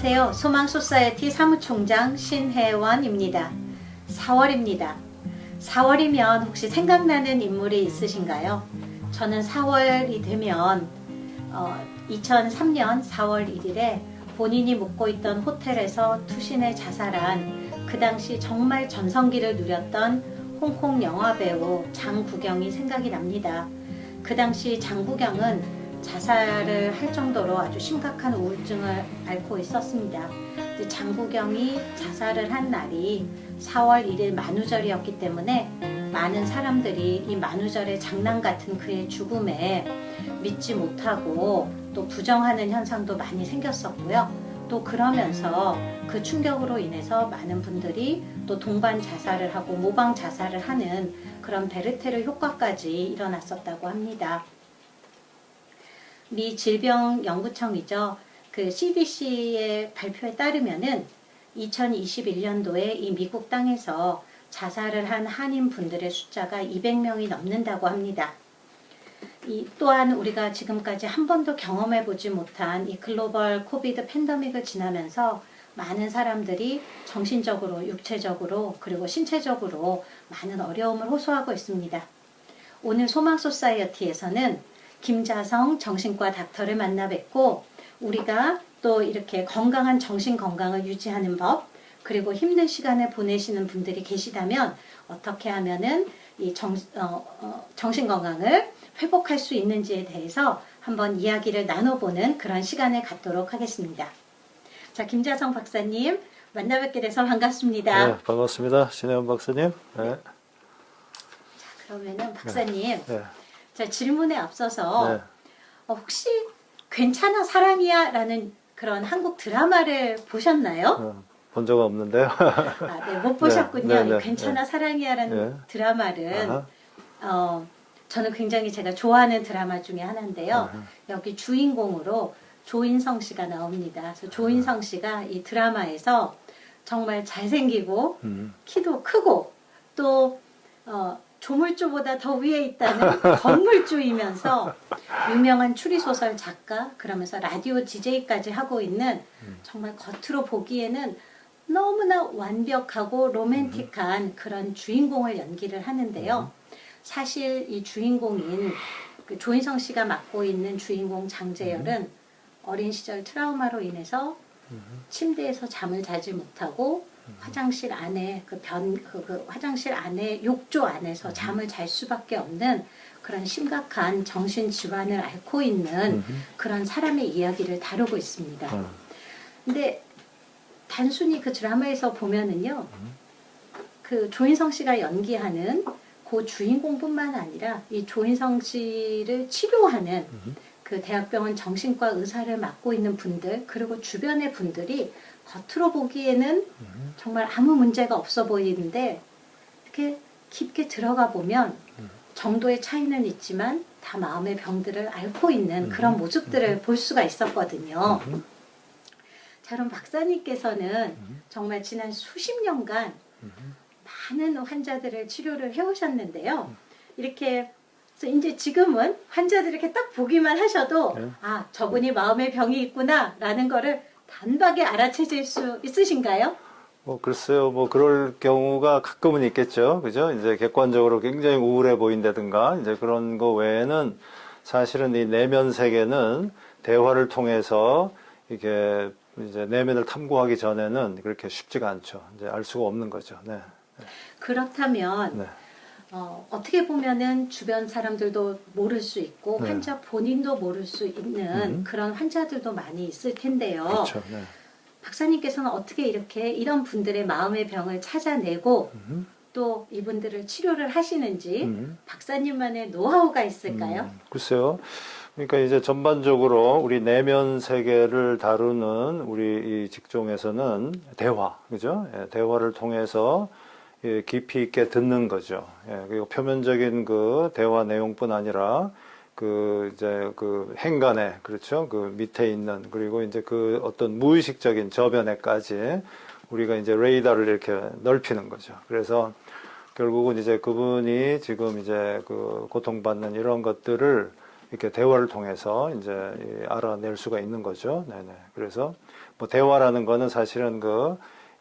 안녕하세요. 소망소사이어티 사무총장 신혜원입니다. 4월입니다. 4월이면 혹시 생각나는 인물이 있으신가요? 저는 4월이 되면 2003년 4월 1일에 본인이 묵고 있던 호텔에서 투신해 자살한 그 당시 정말 전성기를 누렸던 홍콩 영화배우 장구경이 생각이 납니다. 그 당시 장구경은 자살을 할 정도로 아주 심각한 우울증을 앓고 있었습니다. 장구경이 자살을 한 날이 4월 1일 만우절이었기 때문에 많은 사람들이 이 만우절의 장난 같은 그의 죽음에 믿지 못하고 또 부정하는 현상도 많이 생겼었고요. 또 그러면서 그 충격으로 인해서 많은 분들이 또 동반 자살을 하고 모방 자살을 하는 그런 베르테르 효과까지 일어났었다고 합니다. 미 질병연구청이죠. 그 CDC의 발표에 따르면은 2021년도에 이 미국 땅에서 자살을 한 한인 분들의 숫자가 200명이 넘는다고 합니다. 또한 우리가 지금까지 한 번도 경험해 보지 못한 이 글로벌 코비드 팬데믹을 지나면서 많은 사람들이 정신적으로, 육체적으로, 그리고 신체적으로 많은 어려움을 호소하고 있습니다. 오늘 소망소사이어티에서는 김자성 정신과 닥터를 만나 뵙고 우리가 또 이렇게 건강한 정신 건강을 유지하는 법, 그리고 힘든 시간을 보내시는 분들이 계시다면 어떻게 하면은 이 정신 건강을 회복할 수 있는지에 대해서 한번 이야기를 나눠보는 그런 시간을 갖도록 하겠습니다. 자, 김자성 박사님 만나 뵙게 돼서 반갑습니다. 네, 반갑습니다. 신혜원 박사님. 네. 자, 그러면은 박사님, 네. 자, 질문에 앞서서 네. 혹시 괜찮아 사랑이야 라는 그런 한국 드라마를 보셨나요? 본 적은 없는데요. 아, 네, 못 보셨군요. 네, 네, 괜찮아 사랑이야 라는 네. 드라마는 아하. 저는 굉장히 제가 좋아하는 드라마 중에 하나인데요. 아하. 여기 주인공으로 조인성 씨가 나옵니다. 그래서 조인성 씨가 이 드라마에서 정말 잘생기고 키도 크고 또 조물주보다 더 위에 있다는 건물주이면서 유명한 추리소설 작가, 그러면서 라디오 DJ까지 하고 있는 정말 겉으로 보기에는 너무나 완벽하고 로맨틱한 그런 주인공을 연기를 하는데요. 사실 이 주인공인 그 조인성 씨가 맡고 있는 주인공 장재열은 어린 시절 트라우마로 인해서 침대에서 잠을 자지 못하고 화장실 안에 그 화장실 안에 욕조 안에서 잠을 잘 수밖에 없는 그런 심각한 정신 질환을 앓고 있는 그런 사람의 이야기를 다루고 있습니다. 근데 단순히 그 드라마에서 보면은요, 그 조인성 씨가 연기하는 그 주인공뿐만 아니라 이 조인성 씨를 치료하는 그 대학병원 정신과 의사를 맡고 있는 분들, 그리고 주변의 분들이 겉으로 보기에는 정말 아무 문제가 없어 보이는데 이렇게 깊게 들어가 보면 정도의 차이는 있지만 다 마음의 병들을 앓고 있는 그런 모습들을 볼 수가 있었거든요. 자, 그럼 박사님께서는 정말 지난 수십 년간 많은 환자들을 치료를 해오셨는데요. 이렇게 그래서 이제 지금은 환자들 이렇게 딱 보기만 하셔도 아, 저분이 마음의 병이 있구나 라는 거를 단박에 알아채실 수 있으신가요? 글쎄요, 그럴 경우가 가끔은 있겠죠. 그죠? 이제 객관적으로 굉장히 우울해 보인다든가, 이제 그런 거 외에는 사실은 이 내면 세계는 대화를 통해서 이게 이제 내면을 탐구하기 전에는 그렇게 쉽지가 않죠. 이제 알 수가 없는 거죠. 네. 그렇다면, 네. 어떻게 보면은 주변 사람들도 모를 수 있고, 네. 환자 본인도 모를 수 있는 그런 환자들도 많이 있을 텐데요. 그렇죠. 네. 박사님께서는 어떻게 이렇게 이런 분들의 마음의 병을 찾아내고 또 이분들을 치료를 하시는지 박사님만의 노하우가 있을까요? 글쎄요. 그러니까 이제 전반적으로 우리 내면 세계를 다루는 우리 이 직종에서는 대화, 그죠? 예, 대화를 통해서 예, 깊이 있게 듣는 거죠. 예, 그리고 표면적인 그 대화 내용뿐 아니라 이제 행간에, 그렇죠? 그 밑에 있는, 그리고 이제 그 어떤 무의식적인 저변에까지 우리가 이제 레이더를 이렇게 넓히는 거죠. 그래서 결국은 이제 그분이 지금 이제 그 고통받는 이런 것들을 이렇게 대화를 통해서 이제 알아낼 수가 있는 거죠. 네네. 그래서 뭐 대화라는 거는 사실은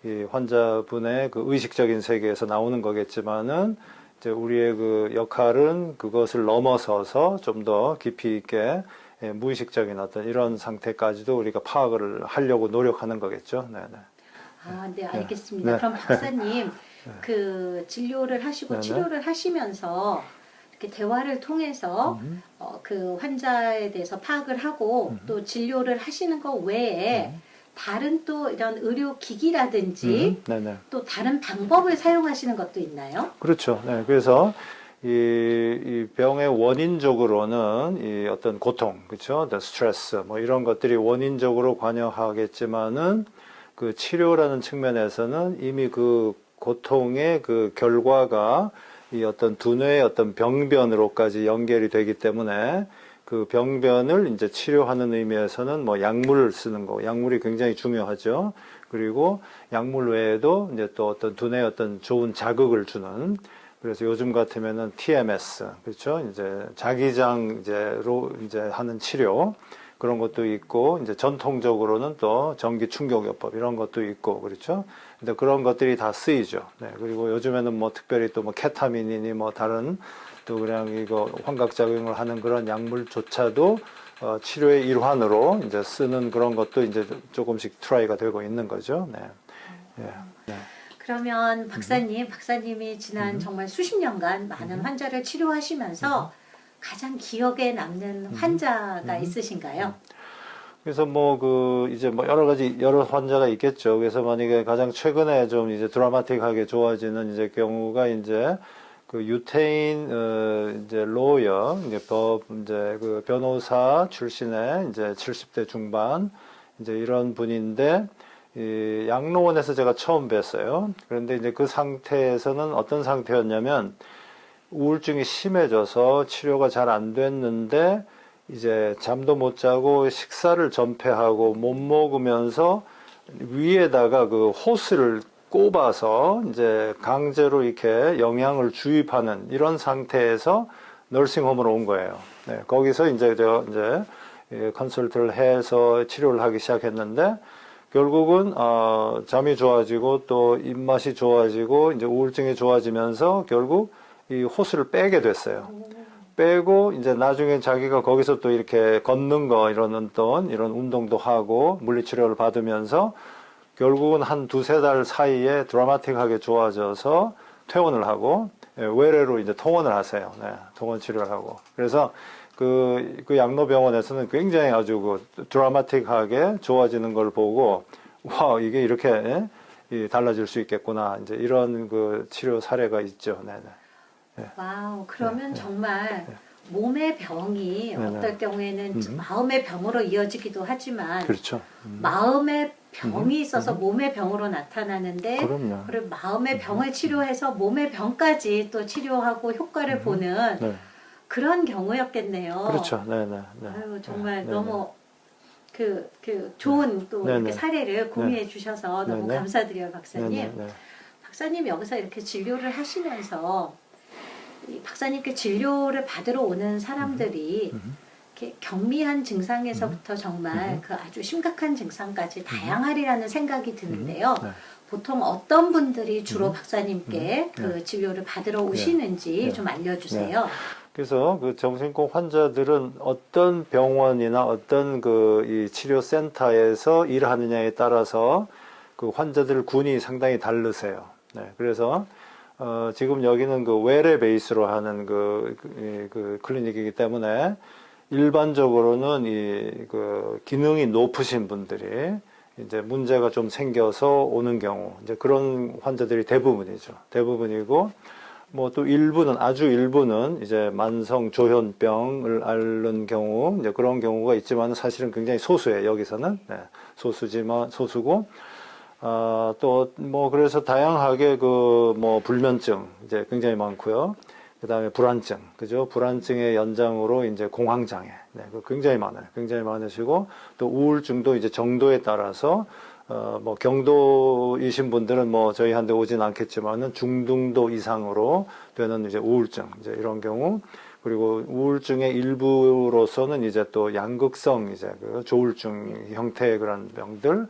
이 환자분의 그 의식적인 세계에서 나오는 거겠지만은 이제 우리의 그 역할은 그것을 넘어서서 좀 더 깊이 있게 무의식적인 어떤 이런 상태까지도 우리가 파악을 하려고 노력하는 거겠죠. 네네. 아, 네, 알겠습니다. 네. 그럼 박사님, 그 진료를 하시고 네네. 치료를 하시면서 이렇게 대화를 통해서 그 환자에 대해서 파악을 하고 또 진료를 하시는 것 외에 다른 또 이런 의료 기기라든지 네네. 또 다른 방법을 사용하시는 것도 있나요? 그렇죠. 네. 그래서 이 병의 원인적으로는 이 어떤 고통, 그렇죠? 스트레스, 뭐 이런 것들이 원인적으로 관여하겠지만은 그 치료라는 측면에서는 이미 그 고통의 그 결과가 이 어떤 두뇌의 어떤 병변으로까지 연결이 되기 때문에 그 병변을 이제 치료하는 의미에서는 뭐 약물을 쓰는 거, 약물이 굉장히 중요하죠. 그리고 약물 외에도 이제 또 어떤 두뇌에 어떤 좋은 자극을 주는, 그래서 요즘 같으면은 TMS, 그렇죠? 이제 자기장 이제로 이제 하는 치료, 그런 것도 있고, 이제 전통적으로는 또 전기 충격요법 이런 것도 있고, 그렇죠? 근데 그런 것들이 다 쓰이죠. 네. 그리고 요즘에는 뭐 특별히 또 뭐 케타민이니 뭐 다른 또 그냥 이거 환각작용을 하는 그런 약물조차도 치료의 일환으로 이제 쓰는 그런 것도 이제 조금씩 트라이가 되고 있는 거죠. 네. 예. 네. 그러면 박사님이 지난 정말 수십 년간 많은 환자를 치료하시면서 가장 기억에 남는 환자가 있으신가요? 그래서 뭐 이제 뭐 여러 환자가 있겠죠. 그래서 만약에 가장 최근에 좀 이제 드라마틱하게 좋아지는 이제 경우가 이제 그 유태인 이제 로여 이제 이제 그 변호사 출신의 이제 70대 중반 이제 이런 분인데, 이 양로원에서 제가 처음 뵀어요. 그런데 이제 그 상태에서는 어떤 상태였냐면 우울증이 심해져서 치료가 잘 안 됐는데 이제 잠도 못 자고 식사를 전폐하고 못 먹으면서 위에다가 그 호스를 꼽아서 이제 강제로 이렇게 영양을 주입하는 이런 상태에서 너싱홈으로 온 거예요. 네, 거기서 이제 컨설트를 해서 치료를 하기 시작했는데, 결국은 잠이 좋아지고 또 입맛이 좋아지고 이제 우울증이 좋아지면서 결국 이 호스를 빼게 됐어요. 빼고 이제 나중에 자기가 거기서 또 이렇게 걷는 거 이런 운동도 하고 물리치료를 받으면서 결국은 한 두세 달 사이에 드라마틱하게 좋아져서 퇴원을 하고 외래로 이제 통원을 하세요. 네, 통원 치료를 하고. 그래서 그 양로병원에서는 굉장히 아주 그 드라마틱하게 좋아지는 걸 보고, 와, 이게 이렇게 달라질 수 있겠구나. 이제 이런 그 치료 사례가 있죠. 네네. 네. 와우, 그러면 정말 몸의 병이 네네. 어떨 경우에는 마음의 병으로 이어지기도 하지만 그렇죠. 마음의 병이 있어서 몸의 병으로 나타나는데 그럼요. 그리고 마음의 병을 치료해서 몸의 병까지 또 치료하고 효과를 보는 네. 그런 경우였겠네요. 그렇죠. 네네. 네. 아유, 정말 네네. 너무 좋은 또 네네. 이렇게 사례를 공유해 주셔서 너무 네네. 감사드려요, 박사님. 네네. 박사님 여기서 이렇게 진료를 하시면서 이 박사님께 진료를 받으러 오는 사람들이 이렇게 경미한 증상에서부터 정말 그 아주 심각한 증상까지 다양하리라는 생각이 드는데요. 네. 보통 어떤 분들이 주로 박사님께 그 진료를 받으러 오시는지 좀 알려주세요. 그래서 그 정신과 환자들은 어떤 병원이나 어떤 이 치료센터에서 일하느냐에 따라서 그 환자들 군이 상당히 다르세요. 네. 그래서 지금 여기는 그 외래 베이스로 하는 그 클리닉이기 때문에 일반적으로는 그 기능이 높으신 분들이 이제 문제가 좀 생겨서 오는 경우, 이제 그런 환자들이 대부분이죠. 대부분이고, 뭐 또 아주 일부는 이제 만성 조현병을 앓는 경우, 이제 그런 경우가 있지만 사실은 굉장히 소수예요, 여기서는. 네, 소수고, 또 뭐 그래서 다양하게 뭐 불면증 이제 굉장히 많고요. 그 다음에 불안증, 그죠? 불안증의 연장으로 이제 공황장애, 네, 굉장히 많아요. 굉장히 많으시고, 또 우울증도 이제 정도에 따라서, 뭐 경도이신 분들은 뭐 저희한테 오진 않겠지만은 중등도 이상으로 되는 이제 우울증 이제 이런 경우 그리고 우울증의 일부로서는 이제 또 양극성 이제 그 조울증 형태의 그런 병들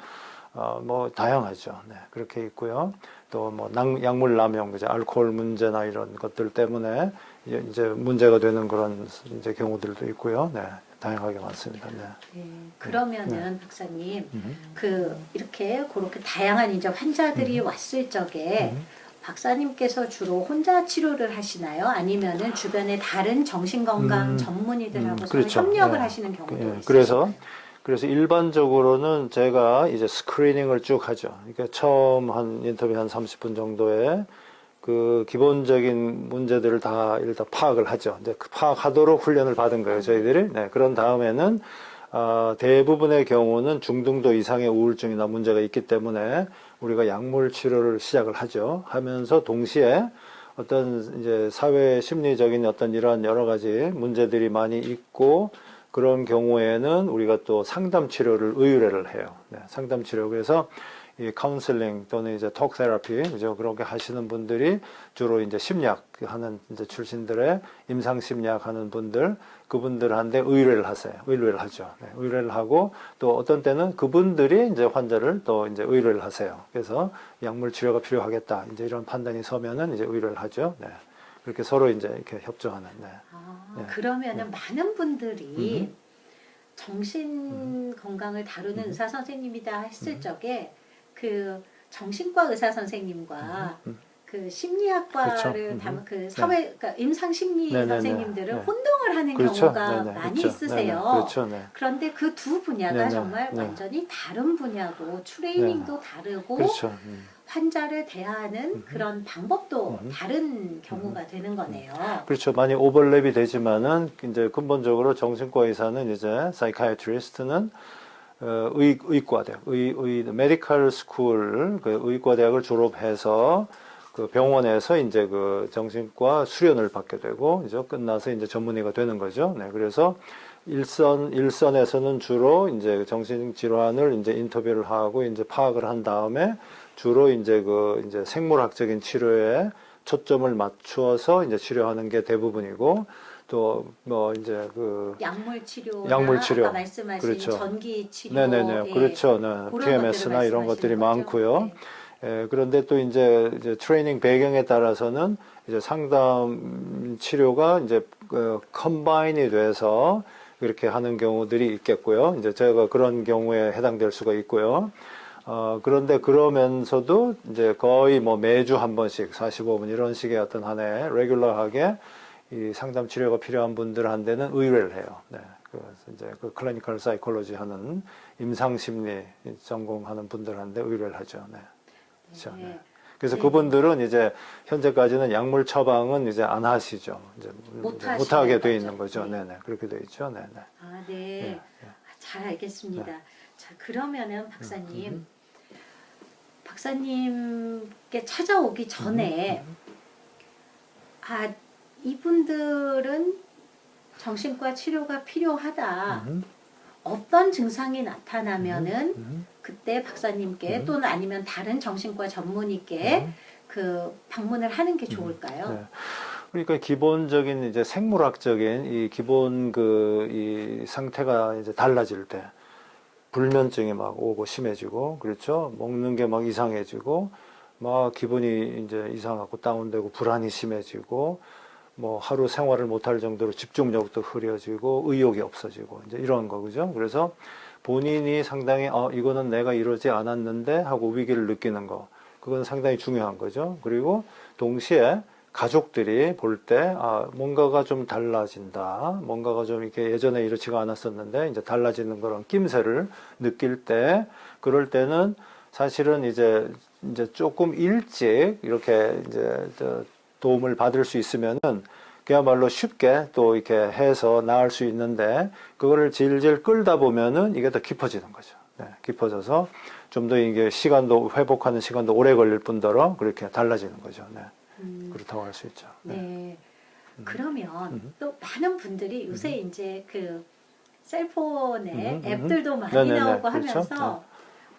뭐 다양하죠. 네, 그렇게 있고요. 또 뭐 약물 남용, 이제 알코올 문제나 이런 것들 때문에 이제 문제가 되는 그런 이제 경우들도 있고요. 네, 다양하게 많습니다. 네. 네, 그러면은 박사님, 이렇게 그렇게 다양한 이제 환자들이 왔을 적에 박사님께서 주로 혼자 치료를 하시나요? 아니면은 주변에 다른 정신건강 전문의들하고서 그렇죠. 협력을 네. 하시는 경우도 예, 있으신가요? 그래서 일반적으로는 제가 이제 스크리닝을 쭉 하죠. 그러니까 처음 한 인터뷰 한 30분 정도에 그 기본적인 문제들을 다 일단 파악을 하죠. 이제 그 파악하도록 훈련을 받은 거예요, 저희들이. 네, 그런 다음에는 대부분의 경우는 중등도 이상의 우울증이나 문제가 있기 때문에 우리가 약물 치료를 시작을 하죠. 하면서 동시에 어떤 이제 사회 심리적인 어떤 이러한 여러 가지 문제들이 많이 있고 그런 경우에는 우리가 또 상담 치료를 의뢰를 해요. 네, 상담 치료. 그래서 이 카운슬링 또는 이제 톡 테라피, 그죠? 그렇게 하시는 분들이 주로 이제 심리학 하는 이제 출신들의 임상 심리학 하는 분들, 그분들한테 의뢰를 하세요. 의뢰를 하죠. 네, 의뢰를 하고 또 어떤 때는 그분들이 이제 환자를 또 이제 의뢰를 하세요. 그래서 약물 치료가 필요하겠다. 이제 이런 판단이 서면은 이제 의뢰를 하죠. 네. 그렇게 서로 이제 이렇게 협조하는. 네. 네. 그러면은 많은 분들이 정신 건강을 다루는 의사 선생님이다 했을 적에 그 정신과 의사 선생님과 그 심리학과를 그렇죠. 담은 그 사회, 그러니까 임상 심리 네네네. 선생님들은 네. 혼동을 하는 그렇죠. 경우가 네네. 많이 있죠. 있으세요. 네네. 그렇죠. 네. 그런데 그 두 분야가 네네. 정말 네. 완전히 다른 분야고 네. 트레이닝도 다르고 그렇죠. 환자를 대하는 그런 방법도 다른 경우가 되는 거네요. 그렇죠. 많이 오버랩이 되지만은 이제 근본적으로 정신과 의사는 이제 사이카이트리스트는 의과대학, 메디컬 스쿨 그 의과대학을 졸업해서 그 병원에서 이제 그 정신과 수련을 받게 되고 이제 끝나서 이제 전문의가 되는 거죠. 네. 그래서 일선에서는 주로 이제 정신질환을 이제 인터뷰를 하고 이제 파악을 한 다음에 주로 이제 이제 생물학적인 치료에 초점을 맞추어서 이제 치료하는 게 대부분이고 또 뭐 이제 약물 치료나 약물 치료. 아까 말씀하신 그렇죠. 전기 치료, 네네네. 그렇죠. 네. 그런 TMS나 것들을 이런 것들이 말씀하시는 많고요. 거죠? 네. 예, 그런데 또 이제 트레이닝 배경에 따라서는 이제 상담 치료가 이제 컴바인이 돼서 이렇게 하는 경우들이 있겠고요. 이제 제가 그런 경우에 해당될 수가 있고요. 그런데 그러면서도 이제 거의 뭐 매주 한 번씩 45분 이런 식의 어떤 한 해 레귤러하게 이 상담 치료가 필요한 분들한테는 의뢰를 해요. 네. 그래서 이제 그 클리니컬 사이콜로지 하는 임상 심리 전공하는 분들한테 의뢰를 하죠. 네. 그렇죠. 네. 그래서 네. 그분들은 이제 현재까지는 약물 처방은 이제 안 하시죠. 이제 못하게 돼 있는 거죠. 네. 네네. 그렇게 돼 있죠. 네네. 네. 네. 잘 알겠습니다. 네. 자, 그러면은 박사님께 찾아오기 전에 이분들은 정신과 치료가 필요하다. 어떤 증상이 나타나면은 그때 박사님께 또는 아니면 다른 정신과 전문의께 그 방문을 하는 게 좋을까요? 네. 그러니까 기본적인 이제 생물학적인 이 기본 이 상태가 이제 달라질 때 불면증이 막 오고 심해지고 그렇죠. 먹는 게 막 이상해지고 막 기분이 이제 이상하고 다운되고 불안이 심해지고 뭐 하루 생활을 못할 정도로 집중력도 흐려지고 의욕이 없어지고 이제 이런 거 그죠? 그래서 본인이 상당히 이거는 내가 이러지 않았는데 하고 위기를 느끼는 거 그건 상당히 중요한 거죠. 그리고 동시에 가족들이 볼 때 뭔가가 좀 달라진다. 뭔가가 좀 이렇게 예전에 이렇지가 않았었는데 이제 달라지는 그런 낌새를 느낄 때 그럴 때는 사실은 이제 조금 일찍 이렇게 이제 도움을 받을 수 있으면은 그야말로 쉽게 또 이렇게 해서 나을 수 있는데 그거를 질질 끌다 보면은 이게 더 깊어지는 거죠. 네, 깊어져서 좀 더 이게 시간도 회복하는 시간도 오래 걸릴 뿐더러 그렇게 달라지는 거죠. 네. 그렇다고 할 수 있죠. 네. 그러면 또 많은 분들이 요새 이제 그 셀폰에 앱들도 많이 네네네. 나오고 그렇죠? 하면서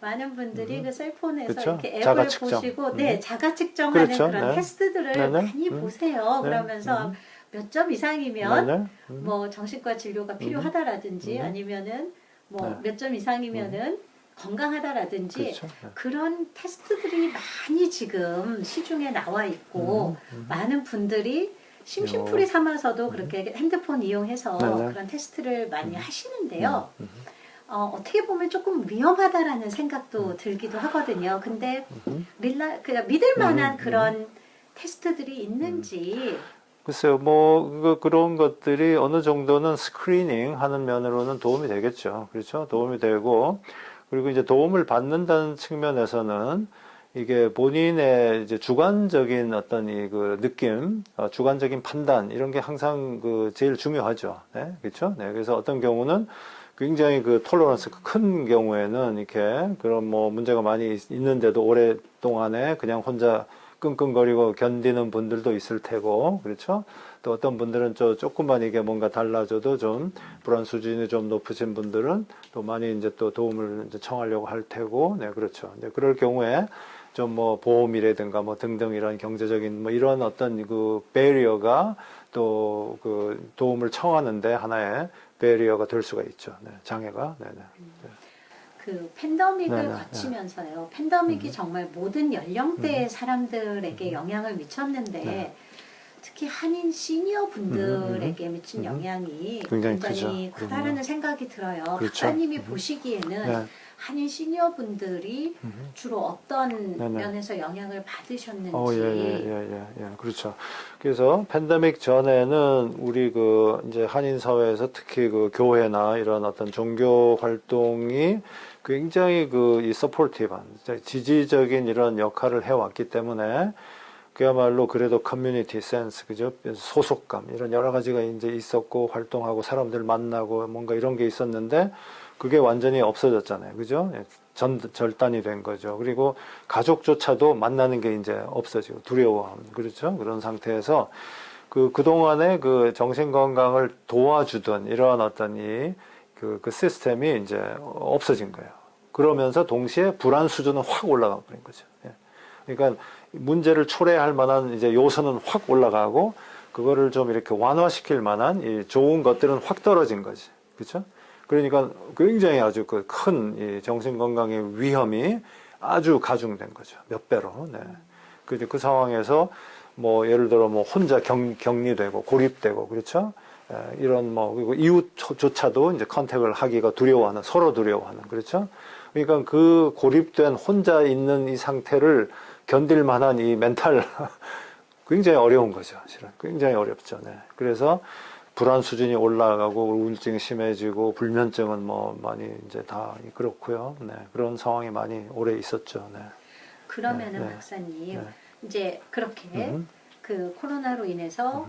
많은 분들이 그 셀폰에서 그쵸? 이렇게 앱을 자가 측정. 보시고 네, 자가 측정하는 그렇죠. 그런 네. 테스트들을 네네. 많이 보세요. 네. 그러면서 몇 점 이상이면 네네. 뭐 정신과 진료가 필요하다라든지 아니면은 뭐 네. 몇 점 이상이면은 건강하다라든지 그렇죠. 네. 그런 테스트들이 많이 지금 시중에 나와 있고 많은 분들이 심심풀이 삼아서도 그렇게 핸드폰 이용해서 네네. 그런 테스트를 많이 하시는데요. 어떻게 보면 조금 위험하다라는 생각도 들기도 하거든요. 근데 그러니까 믿을 만한 그런 테스트들이 있는지 글쎄요, 뭐, 그런 것들이 어느 정도는 스크리닝 하는 면으로는 도움이 되겠죠. 그렇죠? 도움이 되고, 그리고 이제 도움을 받는다는 측면에서는 이게 본인의 이제 주관적인 어떤 이 그 느낌, 주관적인 판단, 이런 게 항상 그 제일 중요하죠. 네, 그렇죠? 네, 그래서 어떤 경우는 굉장히 그 톨러런스가 큰 경우에는 이렇게 그런 뭐 문제가 많이 있는데도 오랫동안에 그냥 혼자 끙끙거리고 견디는 분들도 있을 테고, 그렇죠? 또 어떤 분들은 조금만 이게 뭔가 달라져도 좀 불안 수준이 좀 높으신 분들은 또 많이 이제 또 도움을 이제 청하려고 할 테고, 네, 그렇죠. 네, 그럴 경우에 좀 뭐 보험이라든가 뭐 등등 이런 경제적인 뭐 이런 어떤 그 베리어가 또 그 도움을 청하는데 하나의 베리어가 될 수가 있죠. 네, 장애가. 네네. 그 팬데믹을 네네, 거치면서요. 팬데믹이 정말 모든 연령대의 사람들에게 영향을 미쳤는데 네. 특히 한인 시니어 분들에게 미친 영향이 굉장히 굉장히 크죠. 크다라는 생각이 들어요. 그렇죠. 박사님이 보시기에는 네. 한인 시니어 분들이 주로 어떤 네네. 면에서 영향을 받으셨는지. 그렇죠. 그래서 팬데믹 전에는 우리 그 이제 한인 사회에서 특히 그 교회나 이런 어떤 종교 활동이 굉장히 그 이 서포티브한 지지적인 이런 역할을 해왔기 때문에 그야말로 그래도 커뮤니티 센스, 그죠? 소속감, 이런 여러 가지가 이제 있었고, 활동하고, 사람들 만나고, 뭔가 이런 게 있었는데, 그게 완전히 없어졌잖아요. 그죠? 절단이 된 거죠. 그리고 가족조차도 만나는 게 이제 없어지고, 두려워함. 그렇죠? 그런 상태에서, 그동안에 그 정신건강을 도와주던 이러한 어떤 그 시스템이 이제 없어진 거예요. 그러면서 동시에 불안 수준은 확 올라가 버린 거죠. 예. 그러니까 문제를 초래할 만한 이제 요소는 확 올라가고 그거를 좀 이렇게 완화시킬 만한 이 좋은 것들은 확 떨어진 거지. 그렇죠? 그러니까 굉장히 아주 그 큰 이 정신 건강의 위험이 아주 가중된 거죠. 몇 배로. 네. 그 상황에서 뭐 예를 들어 뭐 혼자 격리되고 고립되고 그렇죠? 이런 뭐 그리고 이웃조차도 이제 컨택을 하기가 두려워하는 서로 두려워하는 그렇죠? 그러니까 그 고립된 혼자 있는 이 상태를 견딜 만한 이 멘탈 굉장히 어려운 거죠. 실은 굉장히 어렵죠. 네. 그래서 불안 수준이 올라가고 우울증이 심해지고 불면증은 뭐 많이 이제 다 그렇고요. 네. 그런 상황이 많이 오래 있었죠. 네. 그러면은 네. 박사님 네. 이제 그렇게 그 코로나로 인해서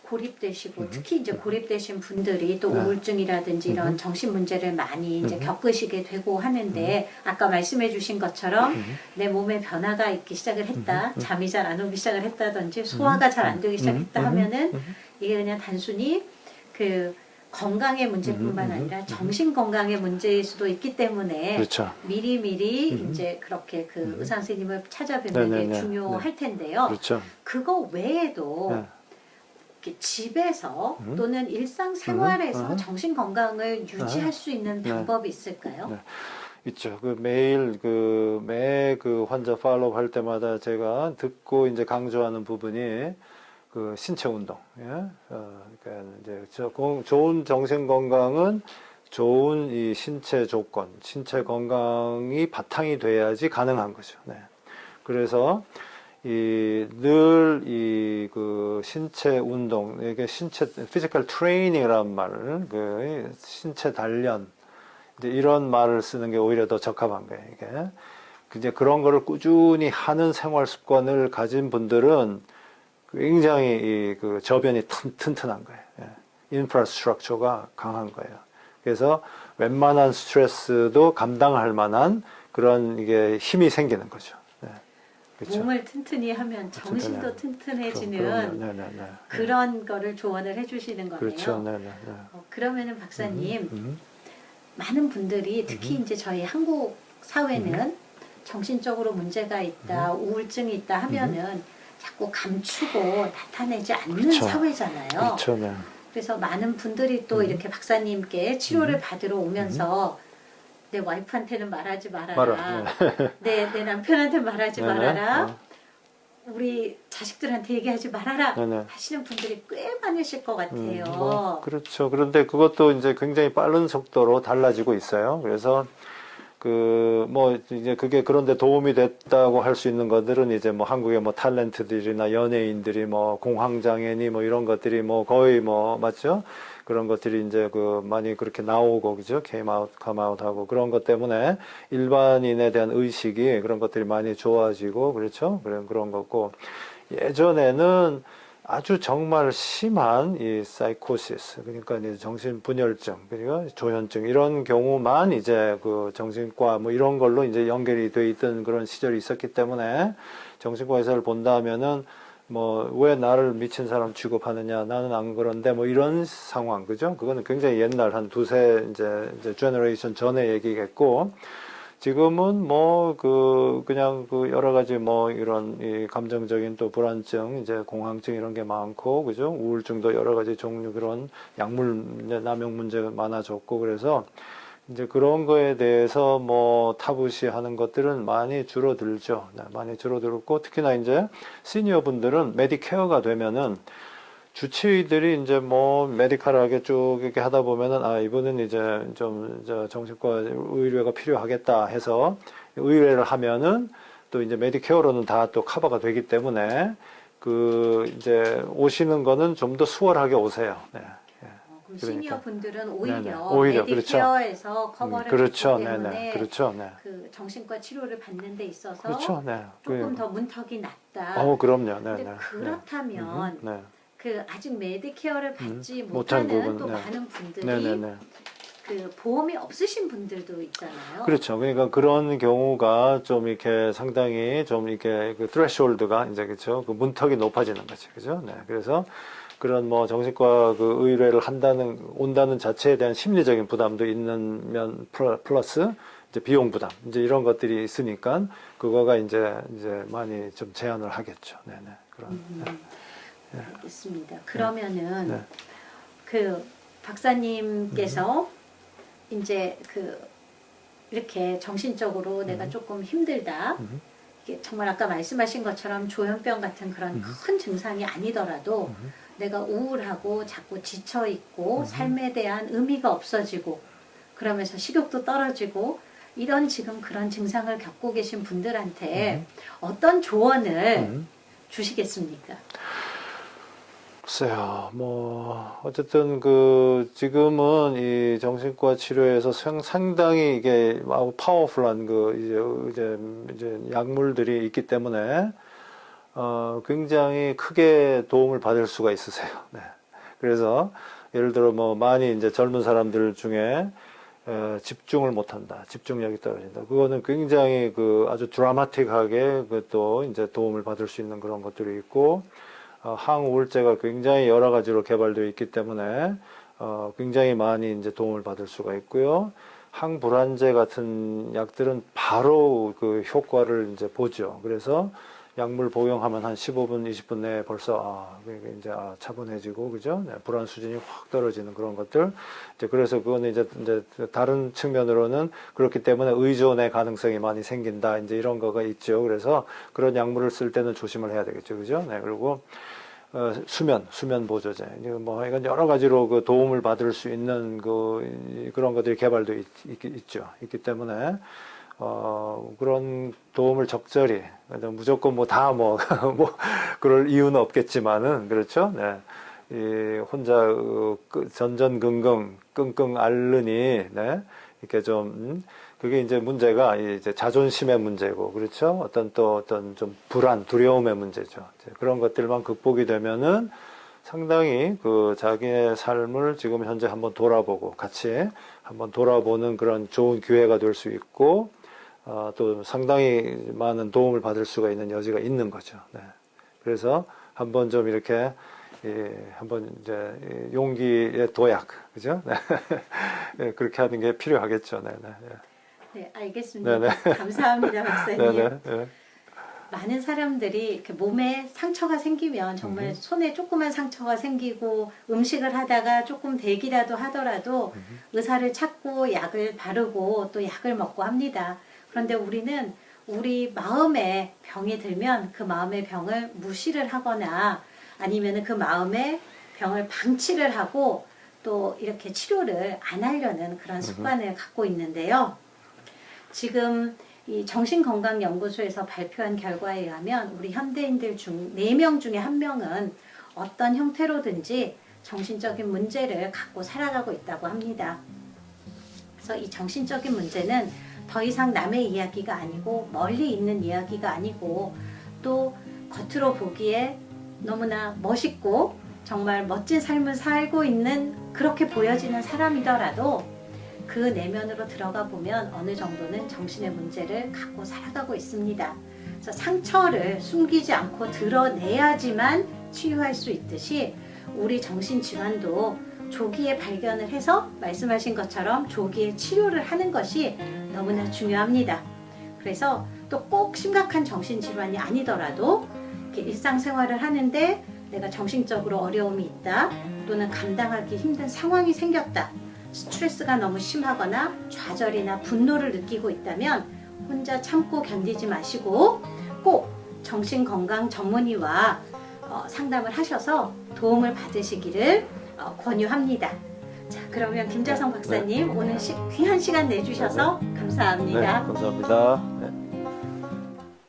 고립되시고 특히 이제 고립되신 분들이 또 우울증이라든지 이런 정신 문제를 많이 이제 겪으시게 되고 하는데 아까 말씀해 주신 것처럼 내 몸에 변화가 있기 시작을 했다. 잠이 잘 안 오기 시작을 했다든지 소화가 잘 안 되기 시작했다 하면은 이게 그냥 단순히 그 건강의 문제뿐만 아니라 정신 건강의 문제일 수도 있기 때문에 그렇죠. 미리미리 이제 그렇게 그 의사 선생님을 찾아뵙는 게 네네네. 중요할 텐데요. 그렇죠. 그거 외에도 네. 이렇게 집에서 또는 일상생활에서 정신 건강을 유지할 수 있는 네. 방법이 있을까요? 네. 있죠. 매일 매 환자 팔로우 할 때마다 제가 듣고 이제 강조하는 부분이 그 신체 운동. 예? 그러니까 이제 좋은 정신 건강은 좋은 이 신체 조건, 신체 건강이 바탕이 돼야지 가능한 거죠. 네. 그래서 늘 그 신체 운동, 이게 신체 피지컬 트레이닝이란 말을 신체 단련 이제 이런 말을 쓰는 게 오히려 더 적합한 거예요. 이게 이제 그런 거를 꾸준히 하는 생활 습관을 가진 분들은 굉장히 그 저변이 튼튼한 거예요. 예. 인프라스트럭처가 강한 거예요. 그래서 웬만한 스트레스도 감당할 만한 그런 이게 힘이 생기는 거죠. 네. 그렇죠. 몸을 튼튼히 하면 정신도 튼튼해지는 그런 거를 조언을 해주시는 거네요. 그렇죠. 그러면은 박사님 많은 분들이 특히 이제 저희 한국 사회는 정신적으로 문제가 있다, 우울증이 있다 하면은 자꾸 감추고 나타내지 않는 그렇죠. 사회잖아요. 그렇죠. 네. 그래서 많은 분들이 또 이렇게 박사님께 치료를 받으러 오면서 내 와이프한테는 말하지 말아라. 내 남편한테 말하지 네네. 말아라. 우리 자식들한테 얘기하지 말아라. 네네. 하시는 분들이 꽤 많으실 것 같아요. 그렇죠. 그런데 그것도 이제 굉장히 빠른 속도로 달라지고 있어요. 그래서 이제 그게 그런데 도움이 됐다고 할 수 있는 것들은 이제 뭐 한국의 뭐 탤런트들이나 연예인들이 뭐 공황장애니 뭐 이런 것들이 뭐 거의 뭐 맞죠? 그런 것들이 이제 많이 그렇게 나오고 그죠? come out 하고 그런 것 때문에 일반인에 대한 의식이 그런 것들이 많이 좋아지고 그렇죠? 그런 거고 예전에는 아주 정말 심한 이 사이코시스, 그러니까 이제 정신분열증, 그리고 조현증 이런 경우만 이제 정신과 뭐 이런 걸로 이제 연결이 돼 있던 그런 시절이 있었기 때문에 정신과 의사를 본다면은 뭐 왜 나를 미친 사람 취급하느냐, 나는 안 그런데 뭐 이런 상황, 그죠? 그거는 굉장히 옛날 한 두세 이제 제너레이션 전의 얘기겠고. 지금은 그냥 여러 가지 이런 이 감정적인 또 불안증, 이제 공황증 이런 게 많고, 그죠? 우울증도 여러 가지 종류 그런 약물 남용 문제가 많아졌고, 그래서 이제 그런 거에 대해서 타부시하는 것들은 많이 줄어들죠. 네, 많이 줄어들었고, 특히나 이제 시니어 분들은 메디케어가 되면은 주치의들이 이제 메디컬하게 쭉 이렇게 하다 보면은 이분은 이제 좀 정신과 의뢰가 필요하겠다 해서 의뢰를 하면은 또 이제 메디케어로는 다 또 커버가 되기 때문에 이제 오시는 거는 좀 더 수월하게 오세요. 네. 그럼 그러니까. 시니어 분들은 네네. 오히려 오히려, 메디케어에서 커버를 그렇죠. 받기 때문에 네네. 그렇죠. 네. 그 정신과 치료를 받는 데 있어서 그렇죠. 네. 조금 더 문턱이 낮다. 그럼요. 근데 네네. 그렇다면 네. 그 아직 메디케어를 받지 못한 못하는 부분, 또 네. 많은 분들이 네네네. 그 보험이 없으신 분들도 있잖아요. 그렇죠. 그러니까 그런 경우가 좀 이렇게 상당히 좀 이렇게 threshold가 이제 그렇죠. 그 문턱이 높아지는 거죠. 그죠? 네. 그래서 그런 정신과 의뢰를 온다는 자체에 대한 심리적인 부담도 있는 면 플러스 이제 비용 부담 이제 이런 것들이 있으니까 그거가 이제 많이 좀 제한을 하겠죠. 네네. 알겠습니다. 그러면은 네. 그 박사님께서 이제 이렇게 정신적으로 내가 조금 힘들다. 이게 정말 아까 말씀하신 것처럼 조현병 같은 그런 큰 증상이 아니더라도 내가 우울하고 자꾸 지쳐 있고 삶에 대한 의미가 없어지고 그러면서 식욕도 떨어지고 이런 지금 그런 증상을 겪고 계신 분들한테 어떤 조언을 주시겠습니까? 글쎄요, 어쨌든 지금은 이 정신과 치료에서 상당히 이게 파워풀한 이제 약물들이 있기 때문에, 굉장히 크게 도움을 받을 수가 있으세요. 네. 그래서, 예를 들어 많이 이제 젊은 사람들 중에, 집중을 못한다. 집중력이 떨어진다. 그거는 굉장히 아주 드라마틱하게 또 이제 도움을 받을 수 있는 그런 것들이 있고, 항우울제가 굉장히 여러 가지로 개발되어 있기 때문에 굉장히 많이 이제 도움을 받을 수가 있고요. 항불안제 같은 약들은 바로 그 효과를 이제 보죠. 그래서 약물 복용하면 한 15분, 20분 내에 벌써 이제 차분해지고 그죠? 네, 불안 수준이 확 떨어지는 그런 것들. 이제 그래서 그거는 이제 다른 측면으로는 그렇기 때문에 의존의 가능성이 많이 생긴다. 이제 이런 거가 있죠. 그래서 그런 약물을 쓸 때는 조심을 해야 되겠죠. 그죠? 네, 그리고 수면 보조제. 이건 여러 가지로 도움을 받을 수 있는 그런 것들이 개발되어 있죠. 있기 때문에, 그런 도움을 적절히, 무조건 그럴 이유는 없겠지만은, 그렇죠? 네. 혼자, 전전긍긍, 끙끙 앓느니, 네. 이렇게 좀, 그게 이제 문제가 이제 자존심의 문제고, 그렇죠? 어떤 좀 불안, 두려움의 문제죠. 그런 것들만 극복이 되면은 상당히 자기의 삶을 지금 현재 한번 돌아보고 같이 한번 돌아보는 그런 좋은 기회가 될 수 있고, 또 상당히 많은 도움을 받을 수가 있는 여지가 있는 거죠. 네. 그래서 한번 좀 이렇게 한번 이제 용기의 도약, 그죠? 네. 네, 그렇게 하는 게 필요하겠죠. 네, 네. 네, 알겠습니다. 네네. 감사합니다, 박사님. 네네. 네. 많은 사람들이 이렇게 몸에 상처가 생기면 정말 손에 조그만 상처가 생기고 음식을 하다가 조금 대기라도 하더라도 의사를 찾고 약을 바르고 또 약을 먹고 합니다. 그런데 우리는 우리 마음에 병이 들면 그 마음의 병을 무시를 하거나 아니면 그 마음의 병을 방치를 하고 또 이렇게 치료를 안 하려는 그런 습관을 갖고 있는데요. 지금 이 정신건강연구소에서 발표한 결과에 의하면 우리 현대인들 중 4명 중에 1명은 어떤 형태로든지 정신적인 문제를 갖고 살아가고 있다고 합니다. 그래서 이 정신적인 문제는 더 이상 남의 이야기가 아니고 멀리 있는 이야기가 아니고 또 겉으로 보기에 너무나 멋있고 정말 멋진 삶을 살고 있는 그렇게 보여지는 사람이더라도 그 내면으로 들어가 보면 어느 정도는 정신의 문제를 갖고 살아가고 있습니다. 그래서 상처를 숨기지 않고 드러내야지만 치유할 수 있듯이 우리 정신질환도 조기에 발견을 해서 말씀하신 것처럼 조기에 치료를 하는 것이 너무나 중요합니다. 그래서 또 꼭 심각한 정신질환이 아니더라도 이렇게 일상생활을 하는데 내가 정신적으로 어려움이 있다 또는 감당하기 힘든 상황이 생겼다 스트레스가 너무 심하거나 좌절이나 분노를 느끼고 있다면 혼자 참고 견디지 마시고 꼭 정신건강 전문의와 상담을 하셔서 도움을 받으시기를 권유합니다. 자, 그러면 김자성 박사님 오늘 귀한 시간 내주셔서 감사합니다. 네, 감사합니다. 네.